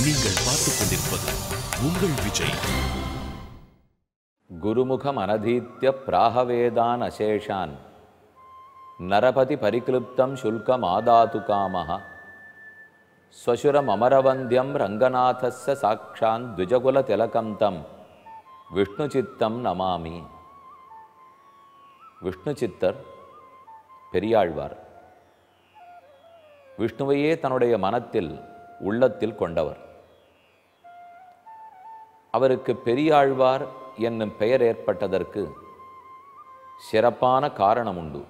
நீங்கள் பார்த்துக் கொண்டிருப்பது உங்கள் விஜய். குருமுகம் அனதீத்ய பிராகவேதான் அசேஷான் நரபதி பரிக்ளுப்தம் சுல்கம் ஆதாது காமஹ ஸ்வசுரம் அமரவந்தியம் ரங்கநாதஸ்ய சாக்ஷான் த்விஜகுல திலகம் தம் விஷ்ணு சித்தம் நமாமி. விஷ்ணு சித்தர் பெரியாழ்வார். விஷ்ணுவையே தன்னுடைய மனத்தில் உள்ளத்தில் கொண்டவர். அவருக்கு பெரியாழ்வார் என்னும் பெயர் ஏற்பட்டதற்கு சிறப்பான காரணம் உண்டு.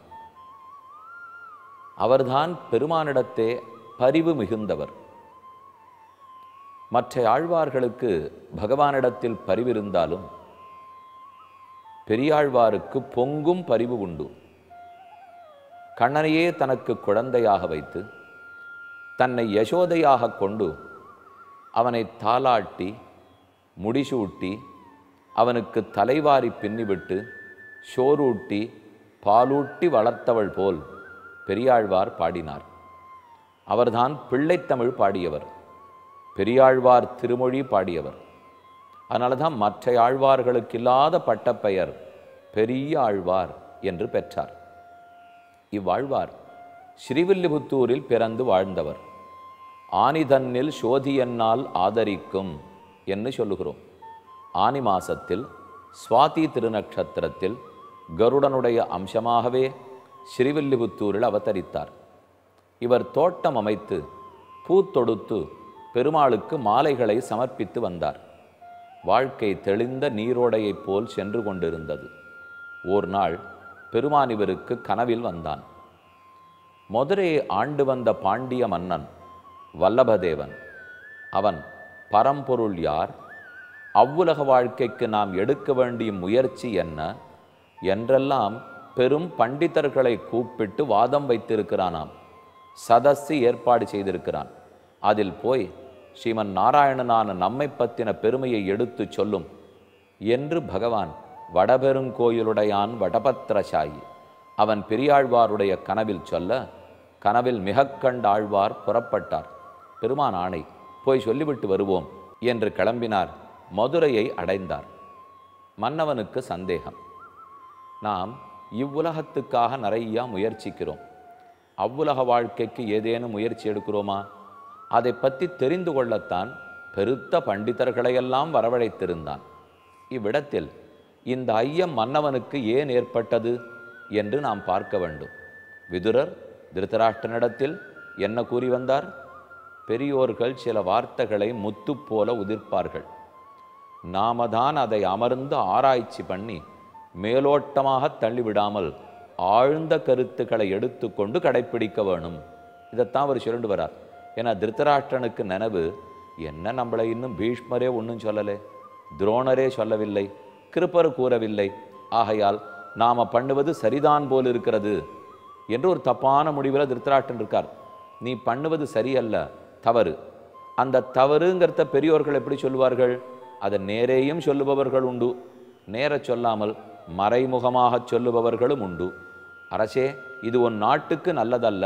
அவர்தான் பெருமானிடத்தே பரிவு மிகுந்தவர். மற்ற ஆழ்வார்களுக்கு பகவானிடத்தில் பரிவிருந்தாலும் பெரியாழ்வாருக்கு பொங்கும் பரிவு உண்டு. கண்ணனையே தனக்கு குழந்தையாக வைத்து தன்னை யசோதையாக கொண்டு அவனை தாலாட்டி முடிசூட்டி அவனுக்கு தலைவாரி பின்னிவிட்டு சோறூட்டி பாலூட்டி வளர்த்தவள் போல் பெரியாழ்வார் பாடினார். அவர்தான் பிள்ளைத்தமிழ் பாடியவர், பெரியாழ்வார் திருமொழி பாடியவர். அதனால தான் மற்ற ஆழ்வார்களுக்கு இல்லாத பட்டப்பெயர் பெரிய ஆழ்வார் என்று பெற்றார். இவ்வாழ்வார் ஸ்ரீவில்லிபுத்தூரில் பிறந்து வாழ்ந்தவர். ஆனிதன்னில் சோதியன்னால் ஆதரிக்கும் என்று சொல்லுகிறோம். ஆனி மாசத்தில் சுவாதி திருநக்ஷத்திரத்தில் கருடனுடைய அம்சமாகவே ஸ்ரீவில்லிபுத்தூரில் அவதரித்தார். இவர் தோட்டம் அமைத்து பூத்தொடுத்து பெருமாளுக்கு மாலைகளை சமர்ப்பித்து வந்தார். வாழ்க்கை தெளிந்த நீரோடையைப் போல் சென்று கொண்டிருந்தது. ஓர் நாள் பெருமான் இவருக்கு கனவில் வந்தான். மதுரையை ஆண்டு வந்த பாண்டிய மன்னன் வல்லபதேவன். அவன் பரம்பொருள் யார், அவ்வுலக வாழ்க்கைக்கு நாம் எடுக்க வேண்டிய முயற்சி என்ன என்றெல்லாம் பெரும் பண்டிதர்களை கூப்பிட்டு வாதம் வைத்திருக்கிறானாம். சதஸ்ஸு ஏற்பாடு செய்திருக்கிறான். அதில் போய் ஸ்ரீமன் நாராயணனான நம்மை பற்றின பெருமையை எடுத்து சொல்லும் என்று பகவான் வடபெருங்கோயிலுடையான் வடபத்திரசாயி அவன் பெரியாழ்வாருடைய கனவில் சொல்ல, கனவில் மிக கண்ட ஆழ்வார் புறப்பட்டார். பெருமான் ஆணை, போய் சொல்லிவிட்டு வருவோம் என்று கிளம்பினார். மதுரையை அடைந்தார். மன்னவனுக்கு சந்தேகம். நாம் இவ்வுலகத்துக்காக நிறையா முயற்சிக்கிறோம், அவ்வுலக வாழ்க்கைக்கு ஏதேனும் முயற்சி எடுக்கிறோமா? அதை பற்றி தெரிந்து கொள்ளத்தான் பெருத்த பண்டிதர்களையெல்லாம் வரவழைத்திருந்தான். இவ்விடத்தில் இந்த ஐயம் மன்னவனுக்கு ஏன் ஏற்பட்டது என்று நாம் பார்க்க வேண்டும். விதுரர் திருதராஷ்டிரனிடத்தில் என்ன கூறி வந்தார்? பெரியோர்கள் சில வார்த்தைகளை முத்து போல உதிர்ப்பார்கள். நாம தான் அதை அமர்ந்து ஆராய்ச்சி பண்ணி மேலோட்டமாக தள்ளிவிடாமல் ஆழ்ந்த கருத்துக்களை எடுத்துக்கொண்டு கடைப்பிடிக்க வேணும். இதைத்தான் அவர் சொல்லிட்டு வரார். ஏன்னா திருதராஷ்டிரனுக்கு நினைவு என்ன, நம்மளை இன்னும் பீஷ்மரே ஒன்றும் சொல்லலை, துரோணரே சொல்லவில்லை, கிருப்பர் கூறவில்லை, ஆகையால் நாம் பண்ணுவது சரிதான் போல் இருக்கிறது என்று ஒரு தப்பான முடிவில் திருதராஷ்டிரன் இருக்கார். நீ பண்ணுவது சரியல்ல, தவறு. அந்த தவறுங்கிறத பெரியோர்கள் எப்படி சொல்லுவார்கள்? அதை நேரேயும் சொல்லுபவர்கள் உண்டு, நேர சொல்லாமல் மறைமுகமாக சொல்லுபவர்களும் உண்டு. அரசே, இது உன் நாட்டுக்கு நல்லதல்ல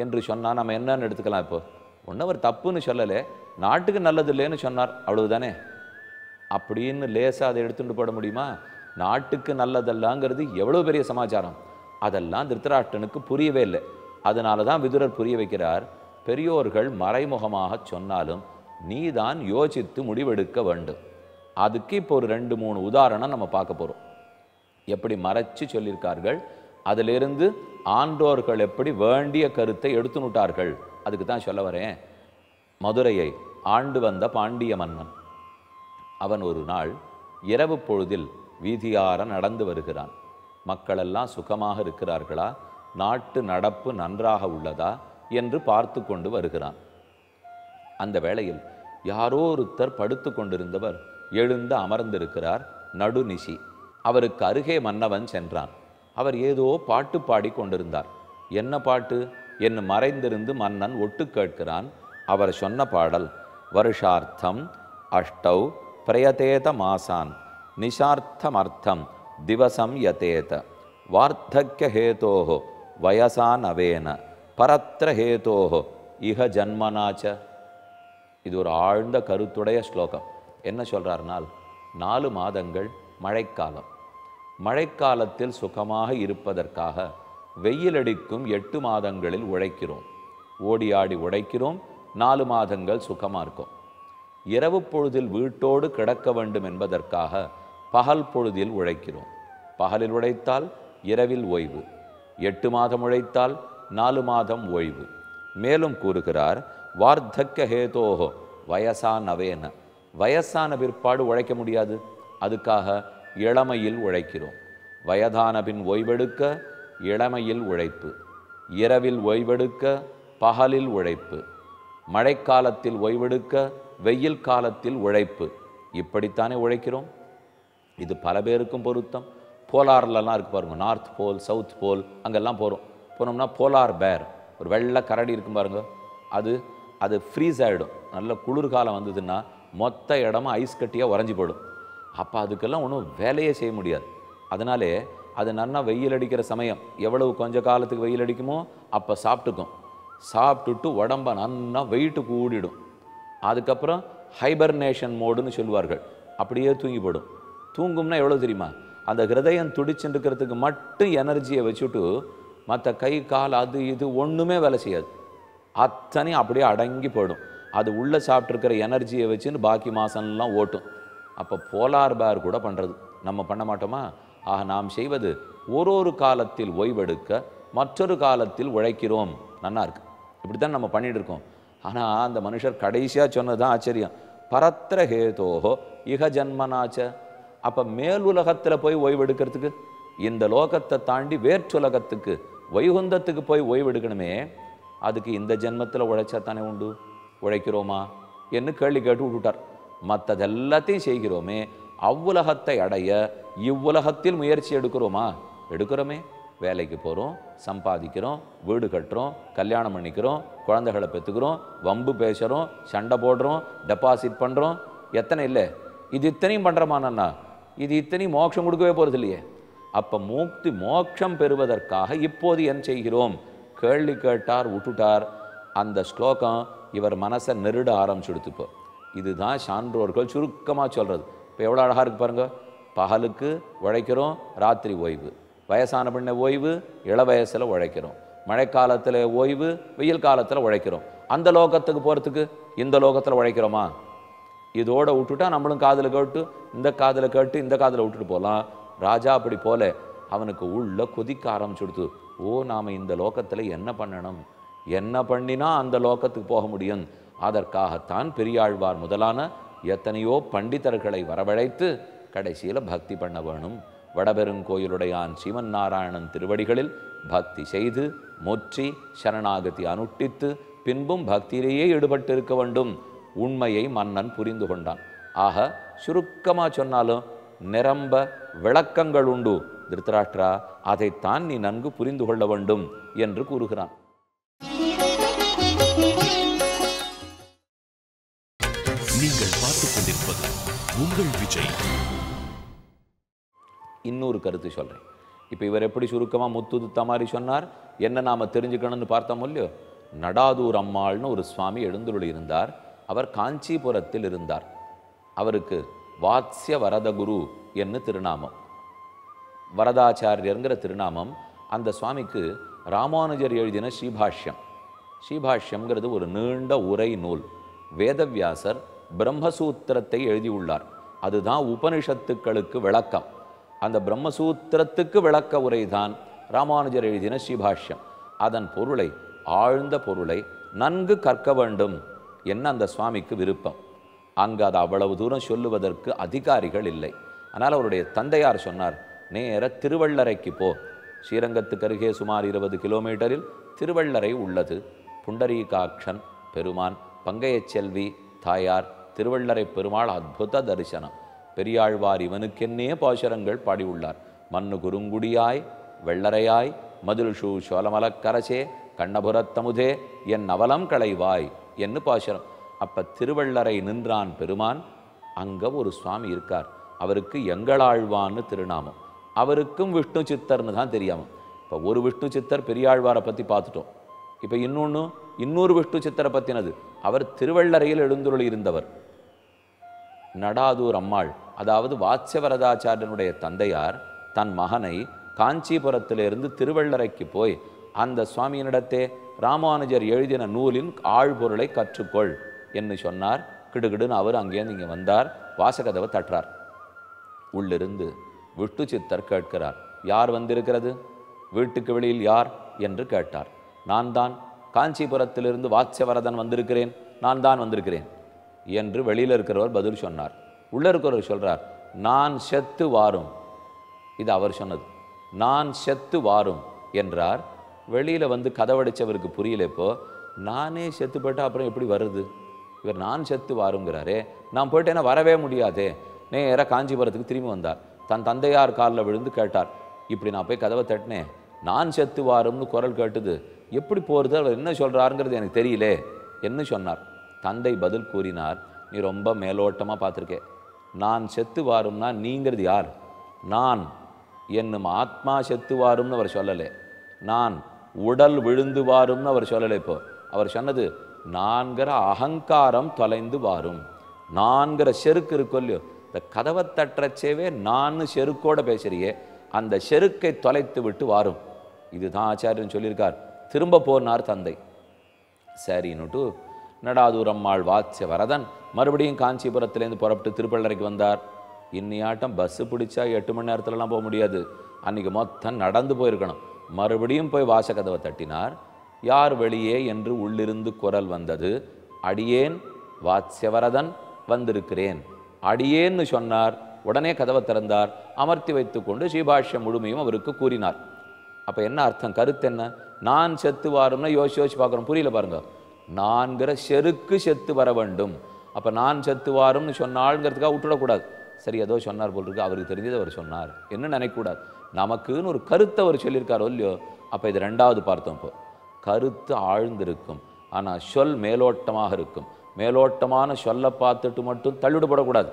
என்று சொன்னால் நம்ம என்னன்னு எடுத்துக்கலாம்? இப்போ ஒன்று அவர் தப்புன்னு சொல்லலை, நாட்டுக்கு நல்லது இல்லைன்னு சொன்னார், அவ்வளவுதானே. அப்படின்னு லேசாக அதை எடுத்துட்டு போட முடியுமா? நாட்டுக்கு நல்லதல்லங்கிறது எவ்வளோ பெரிய சமாச்சாரம். அதெல்லாம் திருதராஷ்டிரனுக்கு புரியவே இல்லை. அதனால தான் விதுரர் புரிய வைக்கிறார், பெரியோர்கள் மறைமுகமாக சொன்னாலும் நீதான் யோசித்து முடிவெடுக்க வேண்டும். அதுக்கு இப்போ ஒரு 2-3 உதாரணம் நம்ம பார்க்க போகிறோம். எப்படி மறைச்சு சொல்லியிருக்கார்கள், அதிலிருந்து ஆண்டோர்கள் எப்படி வேண்டிய கருத்தை எடுத்துனுட்டார்கள், அதுக்கு தான் சொல்ல வரேன். மதுரையை ஆண்டு வந்த பாண்டிய மன்னன். அவன் ஒரு நாள் இரவு பொழுதில் வீதியார நடந்து வருகிறான். மக்களெல்லாம் சுகமாக இருக்கிறார்களா, நாட்டு நடப்பு நன்றாக உள்ளதா என்று பார்த்து கொண்டு வருகிறான். அந்த வேளையில் யாரோ ஒருத்தர் படுத்து கொண்டிருந்தவர் எழுந்து அமர்ந்திருக்கிறார். நடுநிசி. அவருக்கு அருகே மன்னவன் சென்றான். அவர் ஏதோ பாட்டு பாடி கொண்டிருந்தார். என்ன பாட்டு என்று மறைந்திருந்து மன்னன் ஒட்டு கேட்கிறான். அவர் சொன்ன பாடல், வருஷார்த்தம் அஷ்டௌ பிரயதேத மாசான் நிஷார்த்தமர்த்தம் திவசம் யதேத வார்த்தக்ய ஹேதோஹோ வயசா நவேன பரத்ர ஹேதோஹோ இஹ ஜன்மனாச்ச. இது ஒரு ஆழ்ந்த கருத்துடைய ஸ்லோகம். என்ன சொல்கிறார்னால், 4 மாதங்கள் மழைக்காலம். மழைக்காலத்தில் சுகமாக இருப்பதற்காக வெயிலடிக்கும் 8 மாதங்களில் உழைக்கிறோம். ஓடி ஆடி உழைக்கிறோம். 4 மாதங்கள் சுகமாக இருக்கும். இரவு பொழுதில் வீட்டோடு கிடக்க வேண்டும் என்பதற்காக பகல் பொழுதில் உழைக்கிறோம். பகலில் உழைத்தால் இரவில் ஓய்வு. 8 மாதம் உழைத்தால் 4 மாதம் ஓய்வு. மேலும் கூறுகிறார், வார்த்தக்க ஹேதோஹோ வயசானவேன. வயசான பிற்பாடு உழைக்க முடியாது. அதுக்காக இளமையில் உழைக்கிறோம். வயதான பின் ஓய்வெடுக்க இளமையில் உழைப்பு. இரவில் ஓய்வெடுக்க பகலில் உழைப்பு. மழைக்காலத்தில் ஓய்வெடுக்க வெயில் காலத்தில் உழைப்பு. இப்படித்தானே உழைக்கிறோம். இது பல பேருக்கும் பொருத்தம். போலார்லலாம் இருக்கு பாருங்க, நார்த் போல், சவுத் போல், அங்கெல்லாம் போனோம்னா போலார் பேர், ஒரு வெள்ளை கரடி இருக்கும் பாருங்க, அது ஃப்ரீஸ் ஆகிடும். நல்ல குளிர்காலம் வந்ததுன்னா மொத்த இடமும் ஐஸ் கட்டியாக உறைஞ்சி போடும். அப்போ அதுக்கெல்லாம் ஒன்றும் வேலையே செய்ய முடியாது. அதனாலே அது நல்லா வெயில் அடிக்கிற சமயம், எவ்வளவு கொஞ்ச காலத்துக்கு வெயில் அடிக்குமோ அப்போ சாப்பிட்டுக்கும். சாப்பிட்டுட்டு உடம்ப நல்லா வெயிட்டு கூடிடும். அதுக்கப்புறம் ஹைபர்னேஷன் மோடுன்னு சொல்லுவார்கள், அப்படியே தூங்கி போடும். தூங்கும்னா எவ்வளோ தெரியுமா, அந்த ஹிருதயம் துடிச்சுட்டு இருக்கிறதுக்கு மட்டும் எனர்ஜியை வச்சுட்டு மற்ற கை கால் அது இது ஒன்றுமே வேலை செய்யாது. அத்தனையும் அப்படியே அடங்கி போயிடும். அது உள்ளே சாப்பிட்ருக்கிற எனர்ஜியை வச்சுன்னு பாக்கி மாதம்லாம் ஓட்டும். அப்போ போலார் பேர் கூட பண்ணுறது நம்ம பண்ண மாட்டோமா? ஆக நாம் செய்வது ஒரு காலத்தில் ஓய்வெடுக்க மற்றொரு காலத்தில் உழைக்கிறோம். நல்லா இருக்கு. இப்படி தான் நம்ம பண்ணிட்டு இருக்கோம். ஆனால் அந்த மனுஷர் கடைசியாக சொன்னது தான் ஆச்சரியம். பரத்திர ஹேதோஹோ இக ஜன்மனாச்ச. அப்போ மேல் உலகத்தில் போய் ஓய்வெடுக்கிறதுக்கு, இந்த லோகத்தை தாண்டி வேற்றுலகத்துக்கு வைகுந்தத்துக்கு போய் ஓய்வெடுக்கணுமே, அதுக்கு இந்த ஜென்மத்தில் உழைச்சா தானே உண்டு. உழைக்கிறோமா என்று கேள்வி கேட்டு விட்டுட்டார். மற்றதெல்லாத்தையும் செய்கிறோமே, அவ்வுலகத்தை அடைய இவ்வுலகத்தில் முயற்சி எடுக்கிறோமா? எடுக்கிறோமே. வேலைக்கு போகிறோம், சம்பாதிக்கிறோம், வீடு கட்டுறோம், கல்யாணம் பண்ணிக்கிறோம், குழந்தைகளை பெற்றுக்கிறோம், வம்பு பேசுகிறோம், சண்டை போடுறோம், டெபாசிட் பண்ணுறோம். எத்தனை இல்லை? இது இத்தனையும் பண்ணுறோமாண்ணா? இது இத்தனையும் மோட்சம் கொடுக்கவே போகிறது இல்லையே. அப்போ மோட்சம் பெறுவதற்காக இப்போது என்ன செய்கிறோம்? கேள்வி கேட்டார், விட்டுட்டார். அந்த ஸ்லோகம் இவர் மனசை நெருட ஆரம்பிச்சுடுத்துப்போ. இதுதான் சான்றோர்கள் சுருக்கமாக சொல்கிறது. இப்போ எவ்வளோ அழகாக இருக்குது பாருங்க. பகலுக்கு உழைக்கிறோம், ராத்திரி ஓய்வு. வயசான பின்ன ஓய்வு, இள வயசில் உழைக்கிறோம். மழைக்காலத்தில் ஓய்வு, வெயில் காலத்தில் உழைக்கிறோம். அந்த லோகத்துக்கு போகிறதுக்கு இந்த லோகத்தில் உழைக்கிறோமா? இதோட விட்டுட்டா நம்மளும் காதில் கேட்டு இந்த காதில் கேட்டு இந்த காதில் விட்டுட்டு போகலாம். ராஜா அப்படி போல அவனுக்கு உள்ள கொதிக்க ஆரம்பிச்சுடுத்து. ஓ, நாம் இந்த லோகத்தில் என்ன பண்ணணும், என்ன பண்ணினா அந்த லோகத்துக்கு போக முடியும். அதற்காகத்தான் பெரியாழ்வார் முதலான எத்தனையோ பண்டிதர்களை வரவழைத்து கடைசியில் பக்தி பண்ண வேணும். வடபெருங்கோயிலுடையான் ஸ்ரீமன் நாராயணன் திருவடிகளில் பக்தி செய்து முற்றி சரணாகதி அனுட்டித்து பின்பும் பக்தியிலேயே ஈடுபட்டு இருக்க வேண்டும். உண்மையை மன்னன் புரிந்து கொண்டான். ஆக சுருக்கமாக சொன்னாலும் நிரம்ப விளக்கங்கள் உண்டு. திருத்தராஷ்டிரா, அதைத்தான் நீ நன்கு புரிந்து கொள்ள வேண்டும் என்று கூறுகிறான். நீங்கள் பார்த்துக் கொண்டிருப்பது உங்கள் விஜய். இன்னொரு கருத்து சொல்கிறேன். இப்போ இவர் எப்படி சுருக்கமாக முத்துதுத்த மாதிரி சொன்னார், என்ன நாம் தெரிஞ்சுக்கணும்னு பார்த்தோம் இல்லையோ. நடாதூர் அம்மாள்னு ஒரு சுவாமி எழுந்துருளி இருந்தார். அவர் காஞ்சிபுரத்தில் இருந்தார். அவருக்கு வாத்ஸ்ய வரதகுரு என்று திருநாமம், வரதாச்சாரியருங்கிற திருநாமம். அந்த சுவாமிக்கு ராமானுஜர் எழுதின ஸ்ரீபாஷ்யம். ஸ்ரீபாஷ்யம்ங்கிறது ஒரு நீண்ட உரை நூல். வேதவியாசர் பிரம்மசூத்திரத்தை எழுதியுள்ளார். அதுதான் உபனிஷத்துக்களுக்கு விளக்கம். அந்த பிரம்மசூத்திரத்துக்கு விளக்க உரைதான் ராமானுஜர் எழுதின ஸ்ரீபாஷ்யம். அதன் பொருளை, ஆழ்ந்த பொருளை நன்கு கற்க வேண்டும் என்ன அந்த சுவாமிக்கு விருப்பம். அங்கு அது அவ்வளவு தூரம் சொல்லுவதற்கு அதிகாரிகள் இல்லை. ஆனால் அவருடைய தந்தையார் சொன்னார், நேர திருவள்ளரைக்கு போ. ஸ்ரீரங்கத்துக்கு அருகே சுமார் 20 கிலோமீட்டரில் திருவள்ளரை உள்ளது. புண்டரீகாட்சன் பெருமான், பங்கையச் செல்வி தாயார், திருவள்ளரை பெருமாள் அற்புத தரிசனம். பெரியாழ்வார் இவனுக்கென்னே பாசுரங்கள் பாடியுள்ளார். மண்ணு குறுங்குடியாய் வெள்ளரையாய் மதுள் ஷூ சோலமலக்கரசே கண்ணபுரத்தமுதே என் நவலம் களைவாய் என்று பாசுரம். அப்போ திருவள்ளரை நின்றான் பெருமான். அங்கே ஒரு சுவாமி இருக்கார். அவருக்கு எங்களாழ்வான்னு திருநாமம். அவருக்கும் விஷ்ணு சித்தர்னு தான் தெரியாமல். இப்போ ஒரு விஷ்ணு சித்தர் பெரியாழ்வாரை பற்றி பார்த்துட்டோம். இப்போ இன்னொன்று இன்னொரு விஷ்ணு சித்தரை பற்றினது. அவர் திருவள்ளரையில் எழுந்துருளி இருந்தவர். நடாதூர் அம்மாள், அதாவது வாத்ஸ்யவரதாச்சாரியனுடைய தந்தையார், தன் மகனை காஞ்சிபுரத்திலிருந்து திருவள்ளரைக்கு போய் அந்த சுவாமியினிடத்தே ராமானுஜர் எழுதின நூலின் ஆழ்பொருளை கற்றுக்கொள் என்று சொன்னார். கிடுகிடுன்னு அவர் அங்கேருந்து இங்கே வந்தார். வாசகதவை தட்டுறார். உள்ளிருந்து விஷ்ணு சித்தர் கேட்கிறார், யார் வந்திருக்கிறது? வீட்டுக்கு வெளியில் யார் என்று கேட்டார். நான் தான், காஞ்சிபுரத்திலிருந்து வாத்ஸ்யவரதன் வந்திருக்கிறேன், நான் தான் வந்திருக்கிறேன் என்று வெளியில் இருக்கிறவர் பதில் சொன்னார். உள்ள இருக்கிறவர் சொல்றார், நான் செத்து வாரும். இது அவர் சொன்னது. நான் செத்து வாரும் என்றார். வெளியில் வந்து கதவடிச்சவருக்கு புரியல. இப்போ நானே செத்து போயிட்டா அப்புறம் எப்படி வருது? இவர் நான் செத்து வாருங்கிறாரே, நான் போயிட்டேன்னா வரவே முடியாதே. நேராக காஞ்சிபுரத்துக்கு திரும்பி வந்தார். தன் தந்தையார் காலில் விழுந்து கேட்டார், இப்படி நான் போய் கதவை தட்டினேன், நான் செத்து வாரும்னு குரல் கேட்டுது, எப்படி போகிறது, அவர் என்ன சொல்கிறாருங்கிறது எனக்கு தெரியலே என்ன சொன்னார். தந்தை பதில் கூறினார், நீ ரொம்ப மேலோட்டமாக பார்த்துருக்கே. நான் செத்து வாரும்னா நீங்கிறது யார்? நான் என்னும் ஆத்மா செத்து வாரும்னு அவர் சொல்லலை. நான் உடல் விழுந்து வாரும்னு அவர் சொல்லலை. இப்போ அவர் சொன்னது நான்கிற அகங்காரம் தொலைந்து வாரும். நான்கிற செருக்கு இருக்கோ இல்லையோ, இந்த கதவை தட்டுறச்சேவே நான் செருக்கோட பேசுறியே, அந்த செருக்கை தொலைத்து விட்டு வாரும். இதுதான் ஆச்சாரியன் சொல்லியிருக்கார். திரும்ப போனார் தந்தை. சரின்னுட்டு நடாதூரம்மாள் வாத்ஸ்யவரதன் மறுபடியும் காஞ்சிபுரத்துலேருந்து புறப்பட்டு திருப்பள்ளரைக்கு வந்தார். இன்னியாட்டம் பஸ்ஸு பிடிச்சா 8 மணி நேரத்துலலாம் போக முடியாது. அன்றைக்கி மொத்தம் நடந்து போயிருக்கணும். மறுபடியும் போய் வாசகதவை தட்டினார். யார் வெளியே என்று உள்ளிருந்து குரல் வந்தது. அடியேன் வாத்ஸ்யவரதன் வந்திருக்கிறேன். அடியேன்னு சொன்னார். உடனே கதவை திறந்தார். அமர்த்தி வைத்து கொண்டு ஸ்ரீபாஷ்யம் முழுமையும் அவருக்கு கூறினார். அப்போ என்ன அர்த்தம், கருத்து என்ன? நான் செத்து வாரும்னா யோசிச்சு பார்க்குறோம், புரியல பாருங்க. நான்கிற செருக்கு செத்து வர வேண்டும். அப்போ நான் செத்து வாரும்னு சொன்னாள்ங்கிறதுக்காக விட்டுடக்கூடாது. சரி, ஏதோ சொன்னார் போல் இருக்கு, அவருக்கு தெரிஞ்சது அவர் சொன்னார் என்ன நினைக்கக்கூடாது. நமக்குன்னு ஒரு கருத்தை அவர் சொல்லியிருக்காரோ இல்லையோ. அப்போ இது ரெண்டாவது பார்த்தோம். இப்போ கருத்து ஆழ்ந்திருக்கும், ஆனால் சொல் மேலோட்டமாக இருக்கும். மேலோட்டமான சொல்லை பார்த்துட்டு மட்டும் தள்ளிவிடப்படக்கூடாது.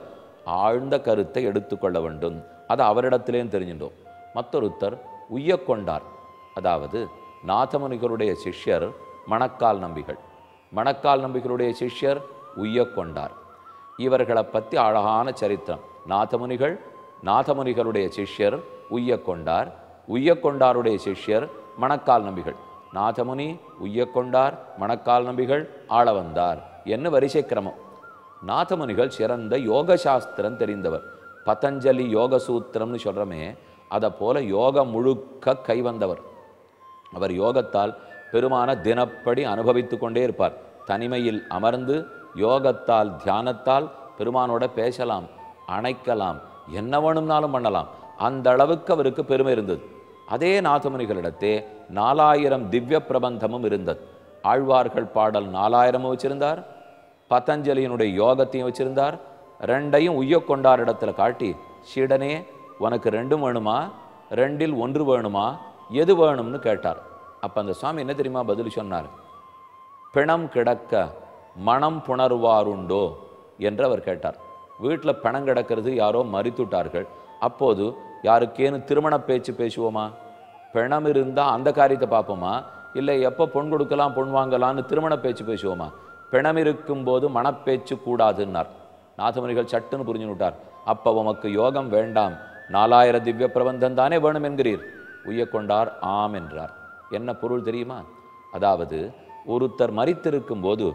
ஆழ்ந்த கருத்தை எடுத்துக்கொள்ள வேண்டும். அதை அவரிடத்திலேயும் தெரிஞ்சிட்டோம். மற்றொருத்தர் உய்யக்கொண்டார். அதாவது நாதமுனிகளுடைய சிஷ்யர் மணக்கால் நம்பிகள். மணக்கால் நம்பிகளுடைய சிஷ்யர் உய்யக்கொண்டார். இவர்களை பற்றி அழகான சரித்திரம். நாதமுனிகளுடைய சிஷ்யர் உய்யக்கொண்டார். உய்யக்கொண்டாருடைய சிஷ்யர் மணக்கால் நம்பிகள். நாதமுனி, உய்யக்கொண்டார், மணக்கால் நம்பிகள், ஆள வந்தார் என்ன வரிசை கிரமம். நாதமுனிகள் சிறந்த யோக சாஸ்திரம் தெரிந்தவர். பதஞ்சலி யோக சூத்திரம்னு சொல்கிறோமே, அதை போல யோகம் முழுக்க கைவந்தவர். அவர் யோகத்தால் பெருமான தினப்படி அனுபவித்து கொண்டே இருப்பார். தனிமையில் அமர்ந்து யோகத்தால் தியானத்தால் பெருமானோட பேசலாம், அணைக்கலாம், என்ன வேணும்னாலும் பண்ணலாம். அந்த அளவுக்கு அவருக்கு பெருமை இருந்தது. அதே நாதமுனிகளிடத்தே 4000 திவ்ய பிரபந்தமும் இருந்தது. ஆழ்வார்கள் பாடல் 4000 வச்சிருந்தார். பதஞ்சலியினுடைய யோகத்தையும் வச்சிருந்தார். ரெண்டையும் உய்யக்கொண்டார் இடத்துல காட்டி, சீடனே உனக்கு 2 வேணுமா, 2இல் 1 வேணுமா, எது வேணும்னு கேட்டார். அப்போ அந்த சுவாமி என்ன தெரியுமா பதில் சொன்னார்? பிணம் கிடக்க மனம் புணர்வாருண்டோ என்று அவர் கேட்டார். வீட்டில் பிணம் கிடக்கிறது, யாரோ மறித்துட்டார்கள். அப்போது யாருக்கேனு திருமண பேச்சு பேசுவோமா? பிணம் இருந்தால் அந்த காரியத்தை பார்ப்போமா? இல்லை எப்போ பொன் கொடுக்கலாம் பொன் வாங்கலான்னு திருமண பேச்சு பேசுவோமா? பிணம் இருக்கும்போது மனப்பேச்சு கூடாதுன்னார். நாதமுனிகள் சட்டுன்னு புரிஞ்சு விட்டார். அப்போ உமக்கு யோகம் வேண்டாம், 4000 திவ்ய பிரபந்தம் தானே வேணும் என்கிறீர். உய்யக்கொண்டார் ஆம் என்றார். என்ன பொருள் தெரியுமா? அதாவது ஒருத்தர் மரித்திருக்கும் போது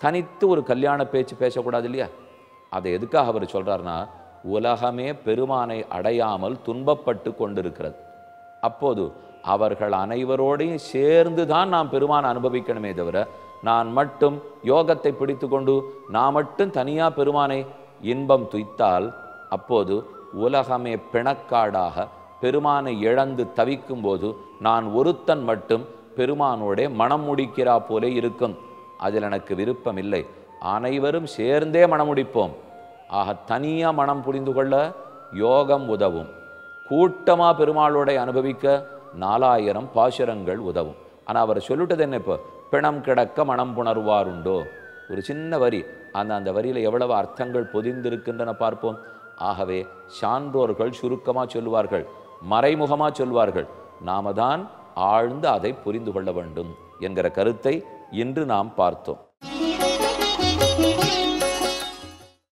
தனித்து ஒரு கல்யாண பேச்சு பேசக்கூடாது இல்லையா? அதை எதுக்காக அவர் சொல்கிறார்னா, உலகமே பெருமானை அடையாமல் துன்பப்பட்டு கொண்டிருக்கிறது. அப்போது அவர்கள் அனைவரோடையும் சேர்ந்து தான் நாம் பெருமானை அனுபவிக்கணுமே தவிர, நான் மட்டும் யோகத்தை பிடித்து கொண்டு நான் மட்டும் தனியாக பெருமானை இன்பம் துய்த்தால், அப்போது உலகமே பிணக்காடாக பெருமானை இழந்து தவிக்கும் போது நான் ஒருத்தன் மட்டும் பெருமானோட மனம் முடிக்கிறா போலே இருக்கும். அதில் எனக்கு விருப்பம் இல்லை. அனைவரும் சேர்ந்தே மனம் முடிப்போம். ஆக தனியாக மனம் புரிந்து கொள்ள யோகம் உதவும். கூட்டமாக பெருமாளோட அனுபவிக்க 4000 பாசுரங்கள் உதவும். ஆனால் அவர் சொல்லிட்டது என்ன? இப்போ பிணம் கிடக்க மனம் புணர்வாருண்டோ, ஒரு சின்ன வரி. அந்த வரியில் எவ்வளவு அர்த்தங்கள் பொதிந்திருக்கின்றன பார்ப்போம். ஆகவே சான்றோர்கள் சுருக்கமாக சொல்லுவார்கள், மறைமுகமாக சொல்வார்கள். நாம தான் ஆழ்ந்து அதை புரிந்து கொள்ள வேண்டும் என்கிற கருத்தை இன்று நாம் பார்த்தோம்.